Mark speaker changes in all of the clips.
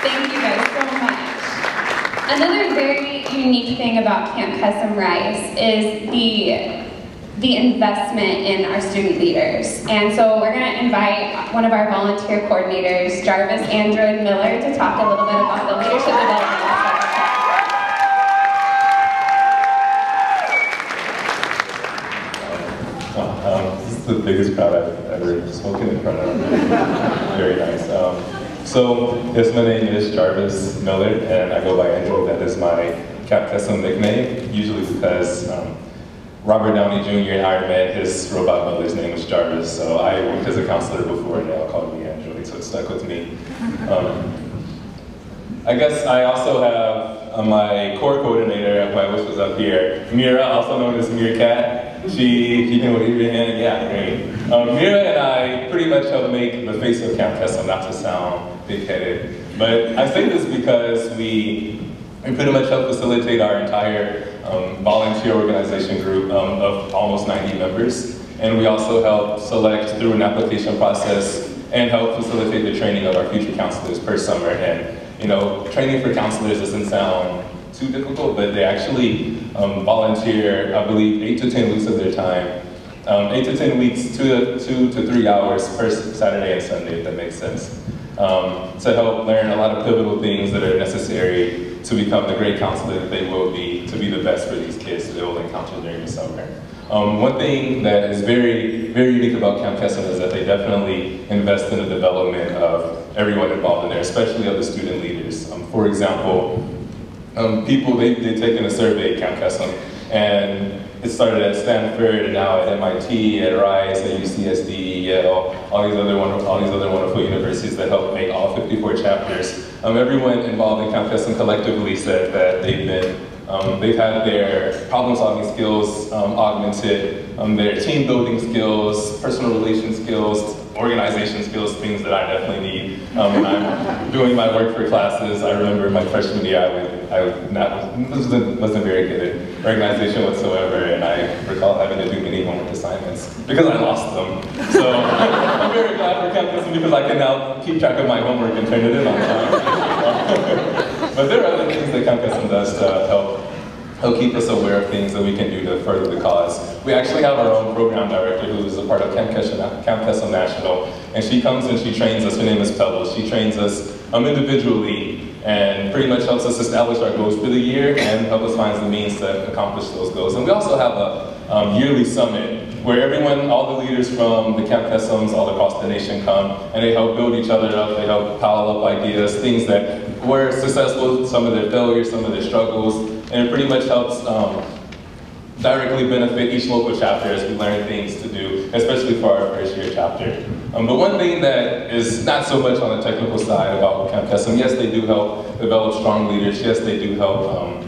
Speaker 1: Thank you guys so much. Another very unique thing about Camp Kesem Rice is the investment in our student leaders. And so we're going to invite one of our volunteer coordinators, Jarvis Andrew Miller, to talk a little bit about the leadership development aspect.
Speaker 2: This is the biggest crowd I've ever spoken in front of. Very nice. So, yes, my name is Jarvis Miller, and I go by Andrew. That is my Camp Kesem nickname, usually because Robert Downey Jr. in Iron Man, his robot mother's name was Jarvis, so I worked as a counselor before, and they all called me Andrew, so it stuck with me. I guess I also have my core coordinator, who I wish was up here, Mira, also known as Meerkat. She can wave your hand, yeah, great. Mira and I pretty much help make the face of Camp Kesem, not to sound big-headed. But I say this because we pretty much help facilitate our entire volunteer organization group of almost 90 members. And we also help select through an application process and help facilitate the training of our future counselors per summer. And you know, training for counselors doesn't sound too difficult, but they actually volunteer, I believe, 8 to 10 weeks of their time. 8 to 10 weeks, 2 to 3 hours per Saturday and Sunday, if that makes sense. To help learn a lot of pivotal things that are necessary to become the great counselor that they will be, to be the best for these kids that they will encounter during the summer. One thing that is very, very unique about Camp Kesem is that they definitely invest in the development of everyone involved in there, especially of the student leaders. For example, they've taken a survey at Camp Kesem, and it started at Stanford and now at MIT, at Rice, at UCSD, Yale, all these other wonderful universities that help make all 54 chapters. Everyone involved in Camp Kesem collectively said that they've had their problem-solving skills augmented, their team-building skills, personal relation skills, organization skills, things that I definitely need when I'm doing my work for classes. I remember my freshman year, I wasn't very good at organization whatsoever, and I recall having to do many homework assignments because I lost them. So I'm very glad for Camp Kesem because I can now keep track of my homework and turn it in on time. But there are other things that Camp Kesem does to help keep us aware of things that we can do to further the cause. We actually have our own program director who is a part of Camp Kesem National, and she comes and she trains us. Her name is Pebbles. She trains us individually and pretty much helps us establish our goals for the year and help us find the means to accomplish those goals. And we also have a yearly summit where everyone, all the leaders from the Camp Kesems all across the nation come, and they help build each other up, they help pile up ideas, things that were successful, some of their failures, some of their struggles, and it pretty much helps directly benefit each local chapter as we learn things to do, especially for our first year chapter. But one thing that is not so much on the technical side about Camp Kesem, yes, they do help develop strong leaders, yes, they do help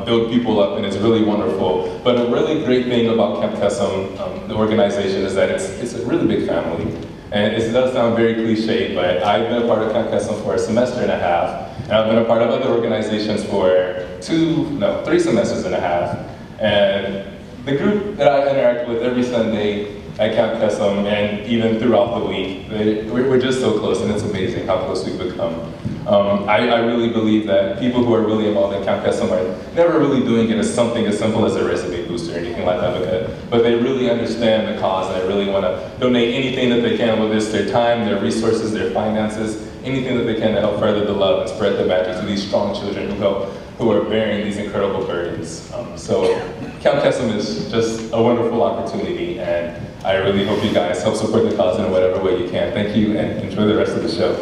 Speaker 2: build people up, and it's really wonderful. But a really great thing about Camp Kesem, the organization, is that it's a really big family. And it does sound very cliche, but I've been a part of Camp Kesem for a semester and a half, and I've been a part of other organizations for 3 semesters and a half. And the group that I interact with every Sunday at Camp Kesem, and even throughout the week, we're just so close, and it's amazing how close we've become. I really believe that people who are really involved in Camp Kesem are never really doing it as something as simple as a resume booster or anything like that, but they really understand the cause, and they really want to donate anything that they can, whether it's their time, their resources, their finances, anything that they can to help further the love and spread the magic to these strong children who are bearing these incredible burdens. So Camp Kesem is just a wonderful opportunity, and I really hope you guys help support the cause in whatever way you can. Thank you, and enjoy the rest of the show.